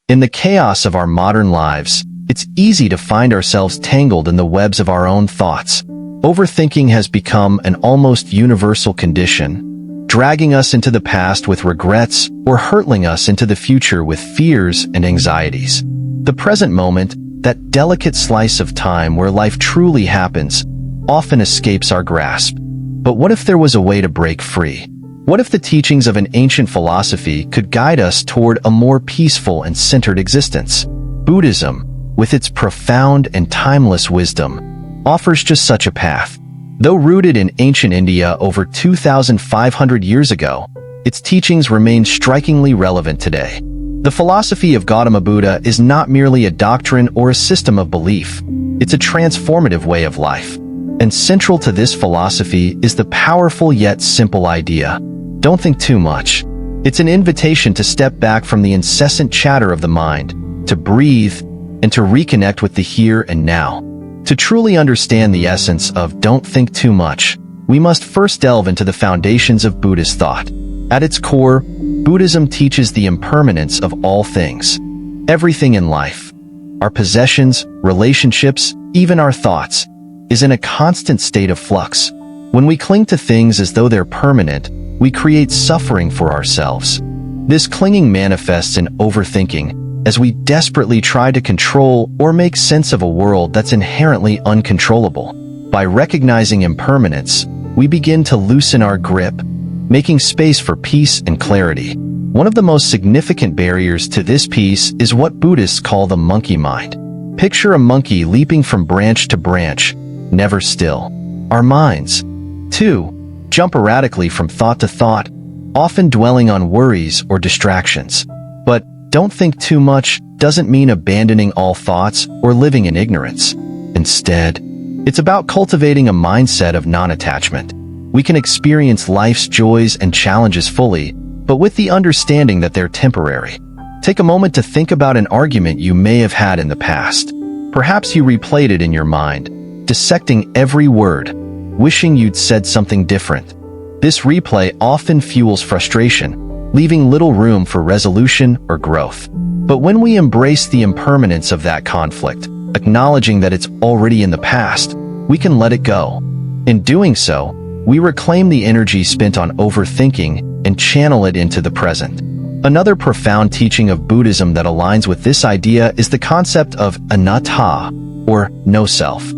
In the chaos of our modern lives, it's easy to find ourselves tangled in the webs of our own thoughts. Overthinking has become an almost universal condition, dragging us into the past with regrets or hurtling us into the future with fears and anxieties. The present moment, that delicate slice of time where life truly happens, often escapes our grasp. But what if there was a way to break free? What if the teachings of an ancient philosophy could guide us toward a more peaceful and centered existence? Buddhism, with its profound and timeless wisdom, offers just such a path. Though rooted in ancient India over 2,500 years ago, its teachings remain strikingly relevant today. The philosophy of Gautama Buddha is not merely a doctrine or a system of belief. It's a transformative way of life. And central to this philosophy is the powerful yet simple idea: don't think too much. It's an invitation to step back from the incessant chatter of the mind, to breathe, and to reconnect with the here and now. To truly understand the essence of don't think too much, we must first delve into the foundations of Buddhist thought. At its core, Buddhism teaches the impermanence of all things. Everything in life, our possessions, relationships, even our thoughts, is in a constant state of flux. When we cling to things as though they're permanent, we create suffering for ourselves. This clinging manifests in overthinking, as we desperately try to control or make sense of a world that's inherently uncontrollable. By recognizing impermanence, we begin to loosen our grip, making space for peace and clarity. One of the most significant barriers to this peace is what Buddhists call the monkey mind. Picture a monkey leaping from branch to branch, never still. Our minds, too, jump erratically from thought to thought, often dwelling on worries or distractions. But don't think too much doesn't mean abandoning all thoughts or living in ignorance. Instead, it's about cultivating a mindset of non-attachment. We can experience life's joys and challenges fully, but with the understanding that they're temporary. Take a moment to think about an argument you may have had in the past. Perhaps you replayed it in your mind, dissecting every word, wishing you'd said something different. This replay often fuels frustration, leaving little room for resolution or growth. But when we embrace the impermanence of that conflict, acknowledging that it's already in the past, we can let it go. In doing so, we reclaim the energy spent on overthinking and channel it into the present. Another profound teaching of Buddhism that aligns with this idea is the concept of anatta, or no self.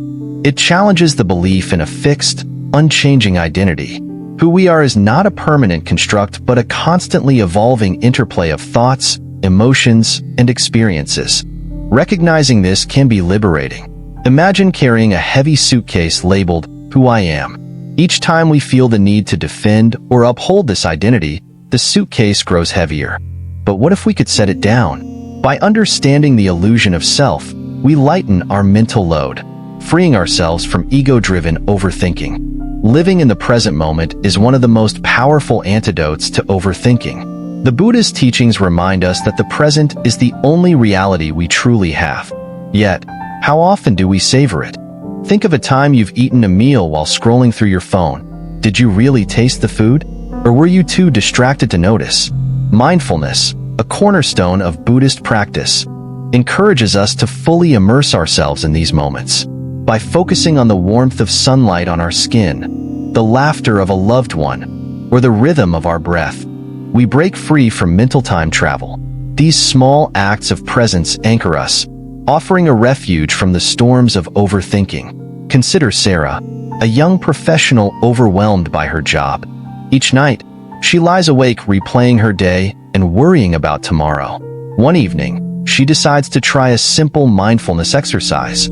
It challenges the belief in a fixed, unchanging identity. Who we are is not a permanent construct but a constantly evolving interplay of thoughts, emotions, and experiences. Recognizing this can be liberating. Imagine carrying a heavy suitcase labeled, "Who I Am." Each time we feel the need to defend or uphold this identity, the suitcase grows heavier. But what if we could set it down? By understanding the illusion of self, we lighten our mental load, freeing ourselves from ego-driven overthinking. Living in the present moment is one of the most powerful antidotes to overthinking. The Buddhist teachings remind us that the present is the only reality we truly have. Yet, how often do we savor it? Think of a time you've eaten a meal while scrolling through your phone. Did you really taste the food? Or were you too distracted to notice? Mindfulness, a cornerstone of Buddhist practice, encourages us to fully immerse ourselves in these moments. By focusing on the warmth of sunlight on our skin, the laughter of a loved one, or the rhythm of our breath, we break free from mental time travel. These small acts of presence anchor us, offering a refuge from the storms of overthinking. Consider Sarah, a young professional overwhelmed by her job. Each night, she lies awake replaying her day and worrying about tomorrow. One evening, she decides to try a simple mindfulness exercise.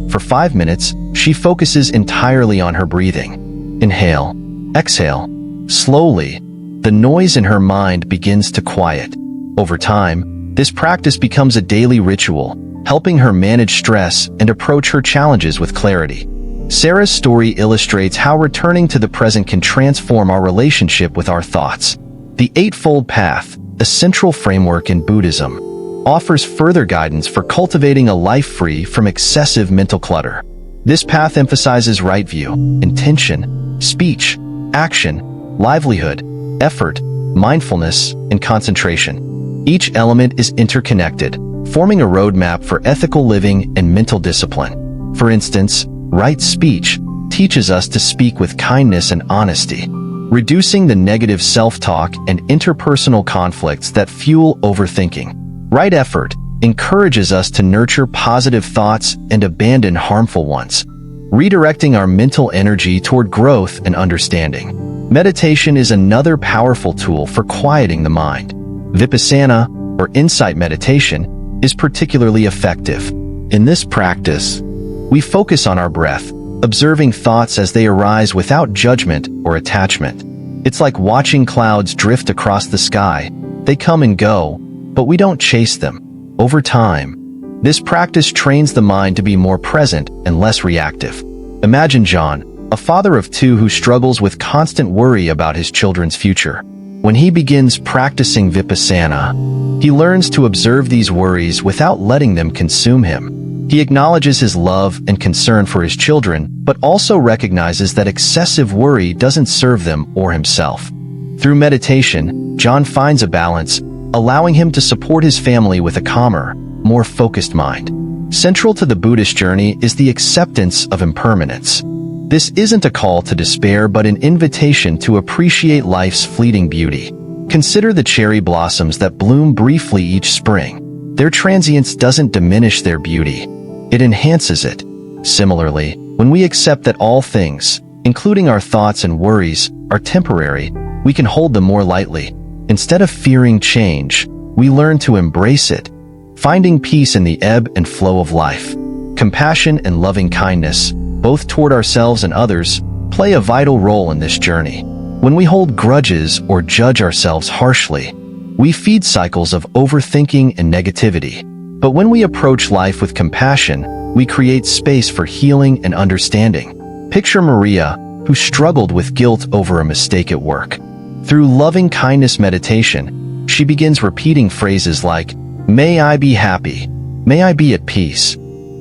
For 5 minutes, she focuses entirely on her breathing. Inhale, exhale. Slowly, the noise in her mind begins to quiet. Over time, this practice becomes a daily ritual, helping her manage stress and approach her challenges with clarity. Sarah's story illustrates how returning to the present can transform our relationship with our thoughts. The Eightfold Path, a central framework in Buddhism, offers further guidance for cultivating a life free from excessive mental clutter. This path emphasizes right view, intention, speech, action, livelihood, effort, mindfulness, and concentration. Each element is interconnected, forming a roadmap for ethical living and mental discipline. For instance, right speech teaches us to speak with kindness and honesty, reducing the negative self-talk and interpersonal conflicts that fuel overthinking. Right effort encourages us to nurture positive thoughts and abandon harmful ones, redirecting our mental energy toward growth and understanding. Meditation is another powerful tool for quieting the mind. Vipassana, or insight meditation, is particularly effective. In this practice, we focus on our breath, observing thoughts as they arise without judgment or attachment. It's like watching clouds drift across the sky. They come and go, but we don't chase them. Over time, this practice trains the mind to be more present and less reactive. Imagine John, a father of two who struggles with constant worry about his children's future. When he begins practicing Vipassana, he learns to observe these worries without letting them consume him. He acknowledges his love and concern for his children, but also recognizes that excessive worry doesn't serve them or himself. Through meditation, John finds a balance, allowing him to support his family with a calmer, more focused mind. Central to the Buddhist journey is the acceptance of impermanence. This isn't a call to despair but an invitation to appreciate life's fleeting beauty. Consider the cherry blossoms that bloom briefly each spring. Their transience doesn't diminish their beauty, it enhances it. Similarly, when we accept that all things, including our thoughts and worries, are temporary, we can hold them more lightly. Instead of fearing change, we learn to embrace it, finding peace in the ebb and flow of life. Compassion and loving kindness, both toward ourselves and others, play a vital role in this journey. When we hold grudges or judge ourselves harshly, we feed cycles of overthinking and negativity. But when we approach life with compassion, we create space for healing and understanding. Picture Maria, who struggled with guilt over a mistake at work. Through loving kindness meditation, she begins repeating phrases like, "May I be happy," "May I be at peace."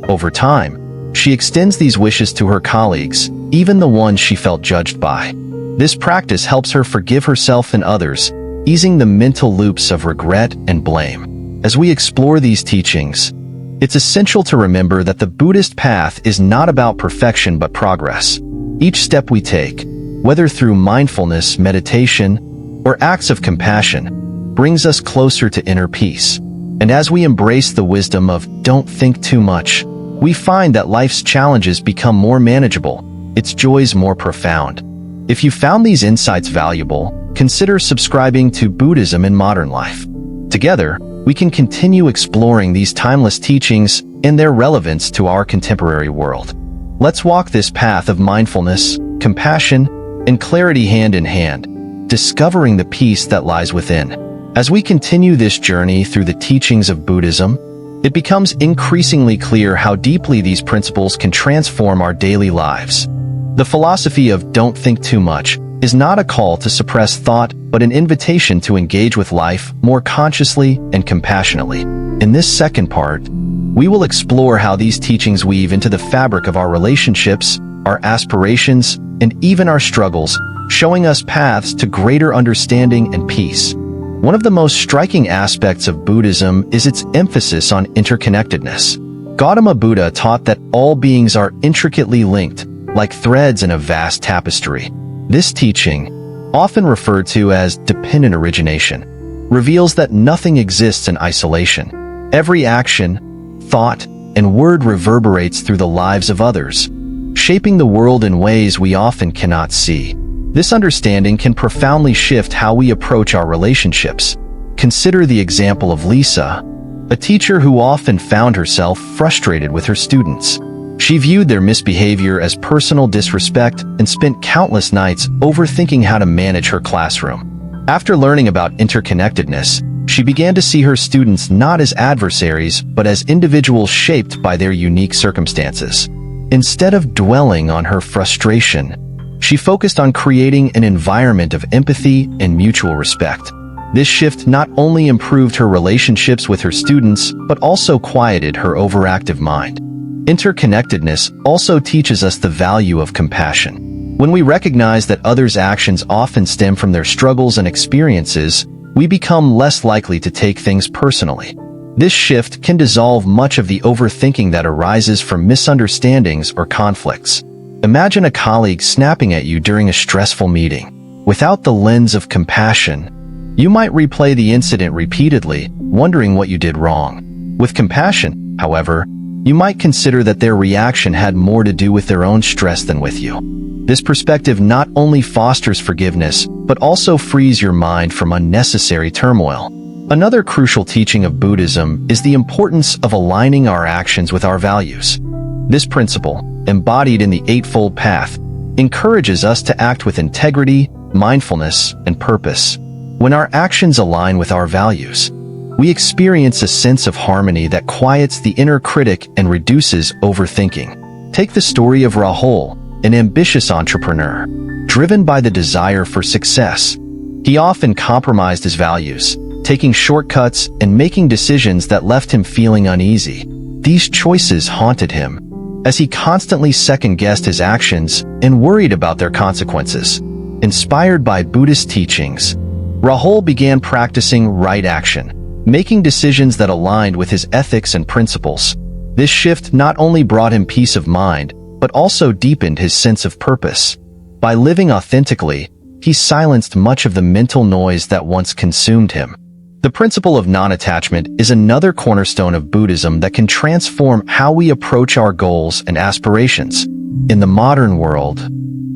Over time, she extends these wishes to her colleagues, even the ones she felt judged by. This practice helps her forgive herself and others, easing the mental loops of regret and blame. As we explore these teachings, it's essential to remember that the Buddhist path is not about perfection but progress. Each step we take, whether through mindfulness, meditation, or acts of compassion, brings us closer to inner peace. And as we embrace the wisdom of don't think too much, we find that life's challenges become more manageable, its joys more profound. If you found these insights valuable, consider subscribing to Buddhism in Modern Life. Together, we can continue exploring these timeless teachings and their relevance to our contemporary world. Let's walk this path of mindfulness, compassion, and clarity hand in hand, discovering the peace that lies within. As we continue this journey through the teachings of Buddhism, it becomes increasingly clear how deeply these principles can transform our daily lives. The philosophy of don't think too much is not a call to suppress thought, but an invitation to engage with life more consciously and compassionately. In this second part, we will explore how these teachings weave into the fabric of our relationships, our aspirations, and even our struggles, showing us paths to greater understanding and peace. One of the most striking aspects of Buddhism is its emphasis on interconnectedness. Gautama Buddha taught that all beings are intricately linked, like threads in a vast tapestry. This teaching, often referred to as dependent origination, reveals that nothing exists in isolation. Every action, thought, and word reverberates through the lives of others, shaping the world in ways we often cannot see. This understanding can profoundly shift how we approach our relationships. Consider the example of Lisa, a teacher who often found herself frustrated with her students. She viewed their misbehavior as personal disrespect and spent countless nights overthinking how to manage her classroom. After learning about interconnectedness, she began to see her students not as adversaries but as individuals shaped by their unique circumstances. Instead of dwelling on her frustration, she focused on creating an environment of empathy and mutual respect. This shift not only improved her relationships with her students, but also quieted her overactive mind. Interconnectedness also teaches us the value of compassion. When we recognize that others' actions often stem from their struggles and experiences, we become less likely to take things personally. This shift can dissolve much of the overthinking that arises from misunderstandings or conflicts. Imagine a colleague snapping at you during a stressful meeting. Without the lens of compassion, you might replay the incident repeatedly, wondering what you did wrong. With compassion, however, you might consider that their reaction had more to do with their own stress than with you. This perspective not only fosters forgiveness, but also frees your mind from unnecessary turmoil. Another crucial teaching of Buddhism is the importance of aligning our actions with our values. This principle, embodied in the Eightfold Path, encourages us to act with integrity, mindfulness, and purpose. When our actions align with our values, we experience a sense of harmony that quiets the inner critic and reduces overthinking. Take the story of Rahul, an ambitious entrepreneur. Driven by the desire for success, he often compromised his values, taking shortcuts and making decisions that left him feeling uneasy. These choices haunted him, as he constantly second-guessed his actions and worried about their consequences. Inspired by Buddhist teachings, Rahul began practicing right action, making decisions that aligned with his ethics and principles. This shift not only brought him peace of mind, but also deepened his sense of purpose. By living authentically, he silenced much of the mental noise that once consumed him. The principle of non-attachment is another cornerstone of Buddhism that can transform how we approach our goals and aspirations. In the modern world,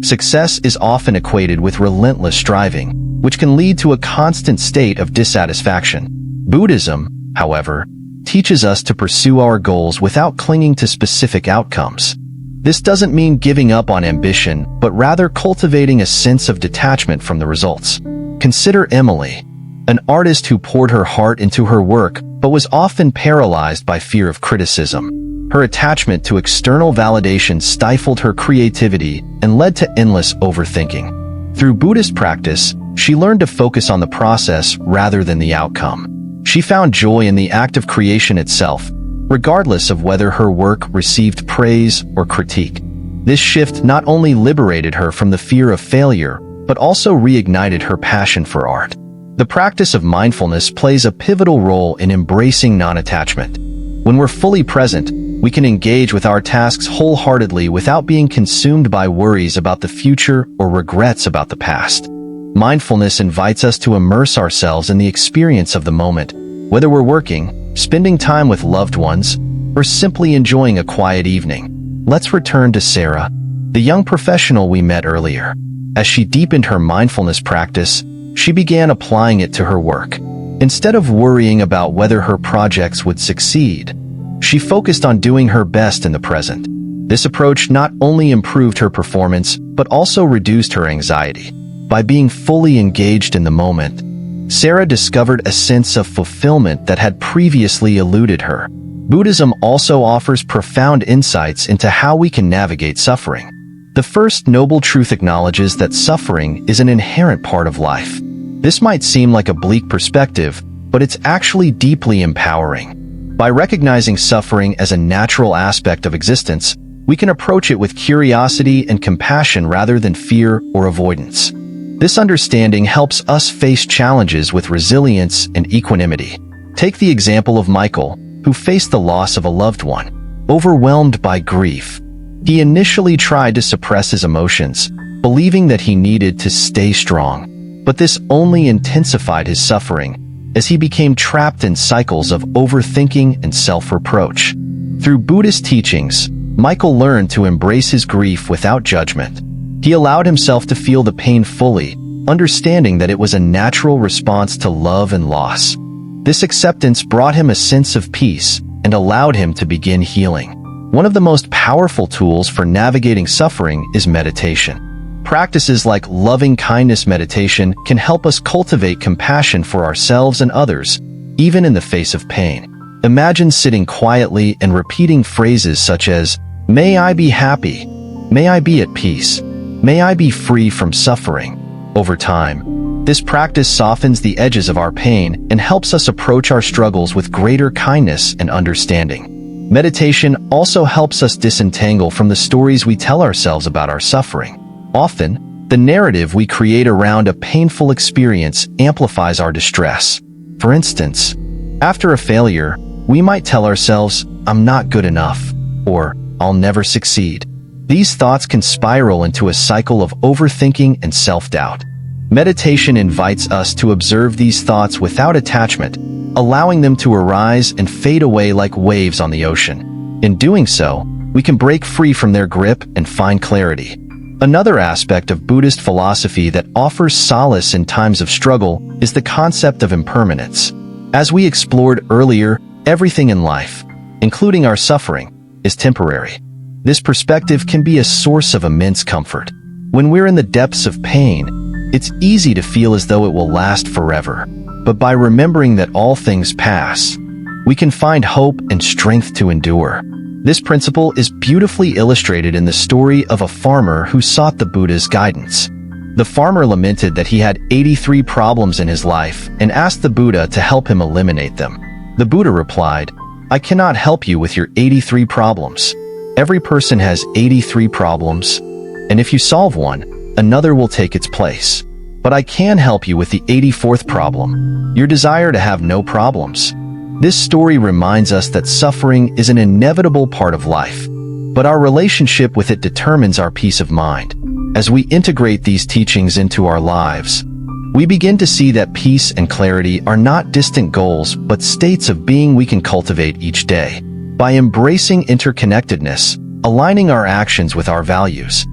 success is often equated with relentless striving, which can lead to a constant state of dissatisfaction. Buddhism, however, teaches us to pursue our goals without clinging to specific outcomes. This doesn't mean giving up on ambition, but rather cultivating a sense of detachment from the results. Consider Emily, an artist who poured her heart into her work but was often paralyzed by fear of criticism. Her attachment to external validation stifled her creativity and led to endless overthinking. Through Buddhist practice, she learned to focus on the process rather than the outcome. She found joy in the act of creation itself, regardless of whether her work received praise or critique. This shift not only liberated her from the fear of failure, but also reignited her passion for art. The practice of mindfulness plays a pivotal role in embracing non-attachment. When we're fully present, we can engage with our tasks wholeheartedly without being consumed by worries about the future or regrets about the past. Mindfulness invites us to immerse ourselves in the experience of the moment, whether we're working, spending time with loved ones, or simply enjoying a quiet evening. Let's return to Sarah, the young professional we met earlier. As she deepened her mindfulness practice, she began applying it to her work. Instead of worrying about whether her projects would succeed, she focused on doing her best in the present. This approach not only improved her performance, but also reduced her anxiety. By being fully engaged in the moment, Sarah discovered a sense of fulfillment that had previously eluded her. Buddhism also offers profound insights into how we can navigate suffering. The first noble truth acknowledges that suffering is an inherent part of life. This might seem like a bleak perspective, but it's actually deeply empowering. By recognizing suffering as a natural aspect of existence, we can approach it with curiosity and compassion rather than fear or avoidance. This understanding helps us face challenges with resilience and equanimity. Take the example of Michael, who faced the loss of a loved one. Overwhelmed by grief, he initially tried to suppress his emotions, believing that he needed to stay strong. But this only intensified his suffering, as he became trapped in cycles of overthinking and self-reproach. Through Buddhist teachings, Michael learned to embrace his grief without judgment. He allowed himself to feel the pain fully, understanding that it was a natural response to love and loss. This acceptance brought him a sense of peace and allowed him to begin healing. One of the most powerful tools for navigating suffering is meditation. Practices like loving-kindness meditation can help us cultivate compassion for ourselves and others, even in the face of pain. Imagine sitting quietly and repeating phrases such as, "May I be happy," "May I be at peace," "May I be free from suffering." Over time, this practice softens the edges of our pain and helps us approach our struggles with greater kindness and understanding. Meditation also helps us disentangle from the stories we tell ourselves about our suffering. Often, The narrative we create around a painful experience amplifies our distress. For instance, after a failure, we might tell ourselves, "I'm not good enough," or "I'll never succeed." These thoughts can spiral into a cycle of overthinking and self-doubt. Meditation invites us to observe these thoughts without attachment, allowing them to arise and fade away like waves on the ocean. In doing so, we can break free from their grip and find clarity. Another aspect of Buddhist philosophy that offers solace in times of struggle is the concept of impermanence. As we explored earlier, everything in life, including our suffering, is temporary. This perspective can be a source of immense comfort. When we're in the depths of pain, it's easy to feel as though it will last forever. But by remembering that all things pass, we can find hope and strength to endure. This principle is beautifully illustrated in the story of a farmer who sought the Buddha's guidance. The farmer lamented that he had 83 problems in his life and asked the Buddha to help him eliminate them. The Buddha replied, "I cannot help you with your 83 problems. Every person has 83 problems, and if you solve one, another will take its place. But I can help you with the 84th problem, your desire to have no problems." This story reminds us that suffering is an inevitable part of life, but our relationship with it determines our peace of mind. As we integrate these teachings into our lives, we begin to see that peace and clarity are not distant goals, but states of being we can cultivate each day. By embracing interconnectedness, aligning our actions with our values,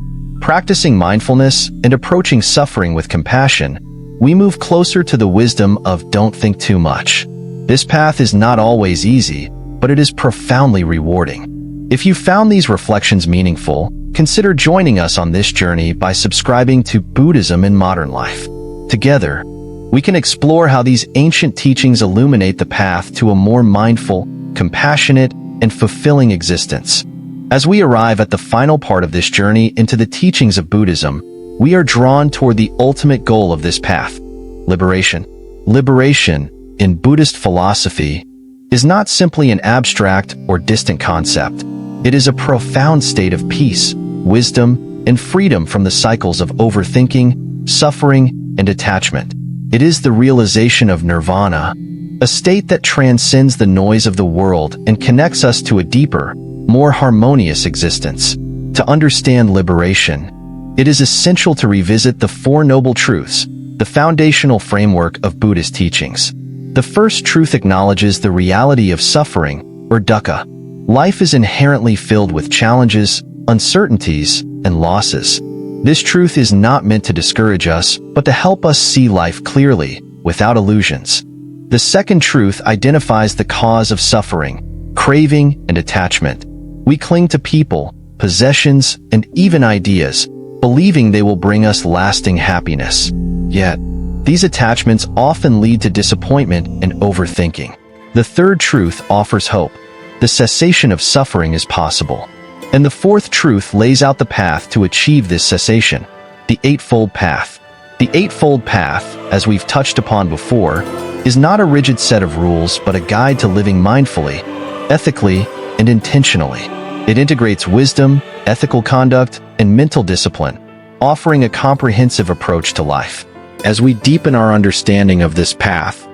practicing mindfulness, and approaching suffering with compassion, we move closer to the wisdom of don't think too much. This path is not always easy, but it is profoundly rewarding. If you found these reflections meaningful, consider joining us on this journey by subscribing to Buddhism in Modern Life. Together, we can explore how these ancient teachings illuminate the path to a more mindful, compassionate, and fulfilling existence. As we arrive at the final part of this journey into the teachings of Buddhism, we are drawn toward the ultimate goal of this path: liberation. Liberation, in Buddhist philosophy, is not simply an abstract or distant concept. It is a profound state of peace, wisdom, and freedom from the cycles of overthinking, suffering, and attachment. It is the realization of nirvana, a state that transcends the noise of the world and connects us to a deeper, more harmonious existence. To understand liberation, it is essential to revisit the Four Noble Truths, the foundational framework of Buddhist teachings. The first truth acknowledges the reality of suffering, or dukkha. Life is inherently filled with challenges, uncertainties, and losses. This truth is not meant to discourage us, but to help us see life clearly, without illusions. The second truth identifies the cause of suffering: craving and attachment. We cling to people, possessions, and even ideas, believing they will bring us lasting happiness. Yet, these attachments often lead to disappointment and overthinking. The third truth offers hope. The cessation of suffering is possible. And the fourth truth lays out the path to achieve this cessation: the Eightfold Path. The Eightfold Path, as we've touched upon before, is not a rigid set of rules but a guide to living mindfully, ethically, and intentionally. It integrates wisdom, ethical conduct, and mental discipline, offering a comprehensive approach to life. As we deepen our understanding of this path,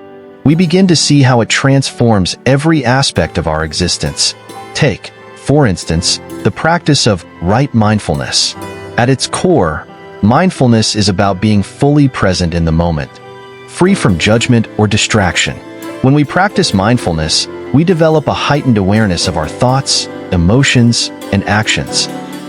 we begin to see how it transforms every aspect of our existence. Take, for instance, the practice of right mindfulness. At its core, mindfulness is about being fully present in the moment, free from judgment or distraction. When we practice mindfulness, we develop a heightened awareness of our thoughts, emotions, and actions.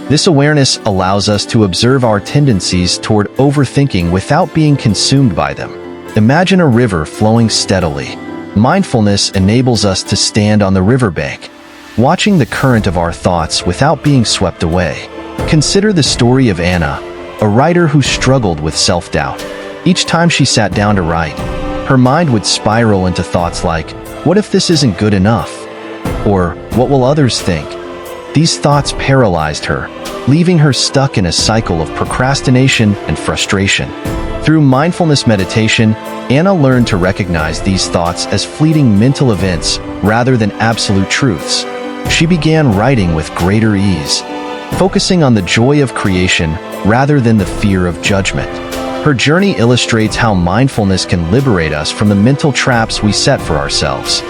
This awareness allows us to observe our tendencies toward overthinking without being consumed by them. Imagine a river flowing steadily. Mindfulness enables us to stand on the riverbank, watching the current of our thoughts without being swept away. Consider the story of Anna, a writer who struggled with self-doubt. Each time she sat down to write, her mind would spiral into thoughts like, "What if this isn't good enough?" Or, "What will others think?" These thoughts paralyzed her, leaving her stuck in a cycle of procrastination and frustration. Through mindfulness meditation, Anna learned to recognize these thoughts as fleeting mental events rather than absolute truths. She began writing with greater ease, focusing on the joy of creation rather than the fear of judgment. Her journey illustrates how mindfulness can liberate us from the mental traps we set for ourselves.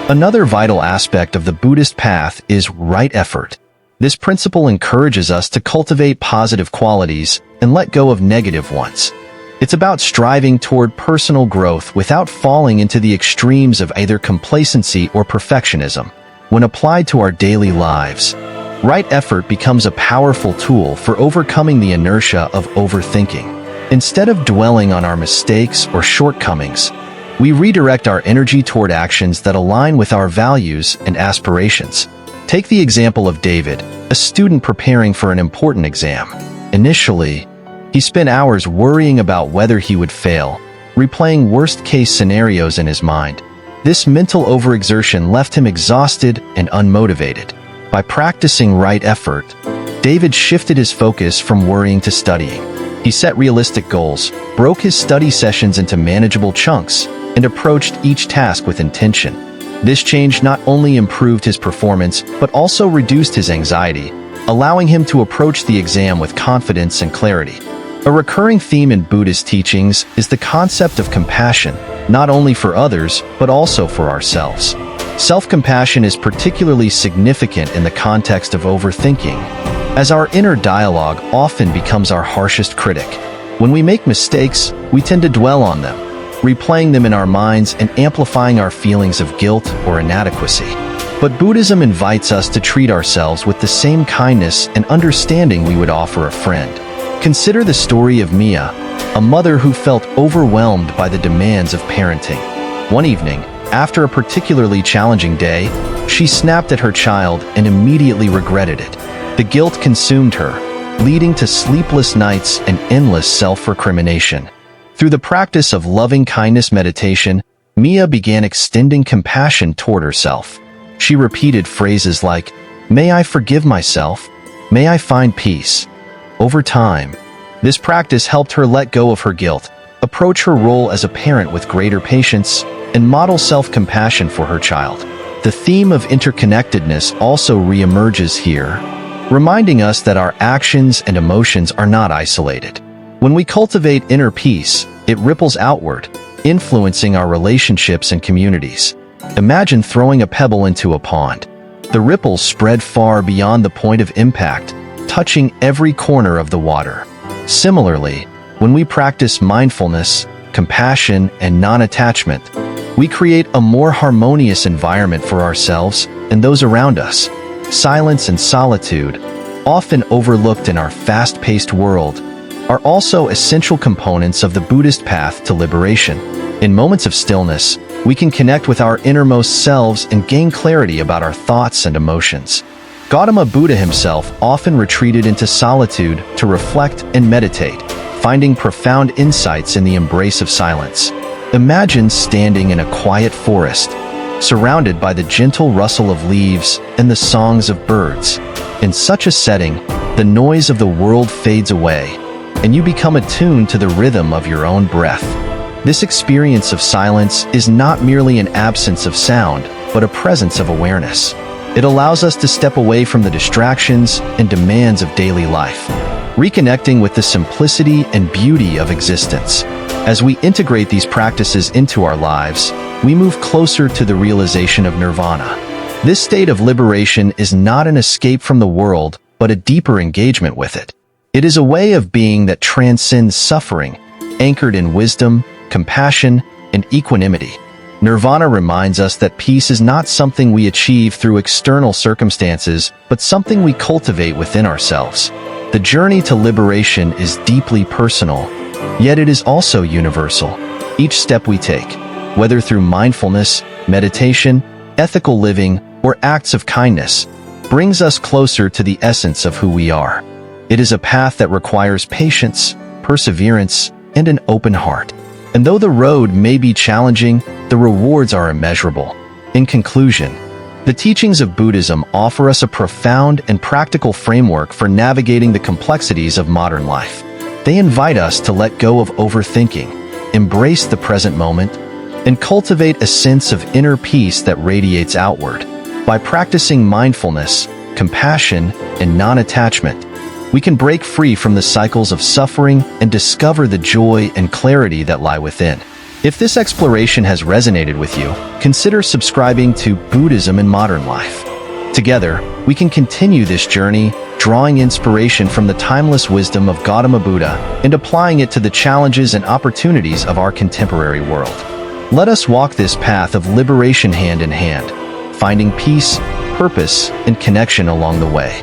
Another vital aspect of the Buddhist path is right effort. This principle encourages us to cultivate positive qualities and let go of negative ones. It's about striving toward personal growth without falling into the extremes of either complacency or perfectionism. When applied to our daily lives, right effort becomes a powerful tool for overcoming the inertia of overthinking. Instead of dwelling on our mistakes or shortcomings, we redirect our energy toward actions that align with our values and aspirations. Take the example of David, a student preparing for an important exam. Initially, he spent hours worrying about whether he would fail, replaying worst-case scenarios in his mind. This mental overexertion left him exhausted and unmotivated. By practicing right effort, David shifted his focus from worrying to studying. He set realistic goals, broke his study sessions into manageable chunks, and approached each task with intention. This change not only improved his performance, but also reduced his anxiety, allowing him to approach the exam with confidence and clarity. A recurring theme in Buddhist teachings is the concept of compassion, not only for others, but also for ourselves. Self-compassion is particularly significant in the context of overthinking, as our inner dialogue often becomes our harshest critic. When we make mistakes, we tend to dwell on them, replaying them in our minds and amplifying our feelings of guilt or inadequacy. But Buddhism invites us to treat ourselves with the same kindness and understanding we would offer a friend. Consider the story of Mia, a mother who felt overwhelmed by the demands of parenting. One evening, after a particularly challenging day, she snapped at her child and immediately regretted it. The guilt consumed her, leading to sleepless nights and endless self-recrimination. Through the practice of loving-kindness meditation, Mia began extending compassion toward herself. She repeated phrases like, "May I forgive myself? May I find peace?" Over time, this practice helped her let go of her guilt, approach her role as a parent with greater patience, and model self-compassion for her child. The theme of interconnectedness also reemerges here, reminding us that our actions and emotions are not isolated. When we cultivate inner peace, it ripples outward, influencing our relationships and communities. Imagine throwing a pebble into a pond. The ripples spread far beyond the point of impact, touching every corner of the water. Similarly, when we practice mindfulness, compassion, and non-attachment, we create a more harmonious environment for ourselves and those around us. Silence and solitude, often overlooked in our fast-paced world, are also essential components of the Buddhist path to liberation. In moments of stillness, we can connect with our innermost selves and gain clarity about our thoughts and emotions. Gautama Buddha himself often retreated into solitude to reflect and meditate, finding profound insights in the embrace of silence. Imagine standing in a quiet forest, surrounded by the gentle rustle of leaves and the songs of birds. In such a setting, the noise of the world fades away, and you become attuned to the rhythm of your own breath. This experience of silence is not merely an absence of sound, but a presence of awareness. It allows us to step away from the distractions and demands of daily life, reconnecting with the simplicity and beauty of existence. As we integrate these practices into our lives, we move closer to the realization of nirvana. This state of liberation is not an escape from the world, but a deeper engagement with it. It is a way of being that transcends suffering, anchored in wisdom, compassion, and equanimity. Nirvana reminds us that peace is not something we achieve through external circumstances, but something we cultivate within ourselves. The journey to liberation is deeply personal, yet it is also universal. Each step we take, whether through mindfulness, meditation, ethical living, or acts of kindness, brings us closer to the essence of who we are. It is a path that requires patience, perseverance, and an open heart. And though the road may be challenging, the rewards are immeasurable. In conclusion, the teachings of Buddhism offer us a profound and practical framework for navigating the complexities of modern life. They invite us to let go of overthinking, embrace the present moment, and cultivate a sense of inner peace that radiates outward. By practicing mindfulness, compassion, and non-attachment, we can break free from the cycles of suffering and discover the joy and clarity that lie within. If this exploration has resonated with you, consider subscribing to Buddhism in Modern Life. Together, we can continue this journey, drawing inspiration from the timeless wisdom of Gautama Buddha and applying it to the challenges and opportunities of our contemporary world. Let us walk this path of liberation hand in hand, finding peace, purpose, and connection along the way.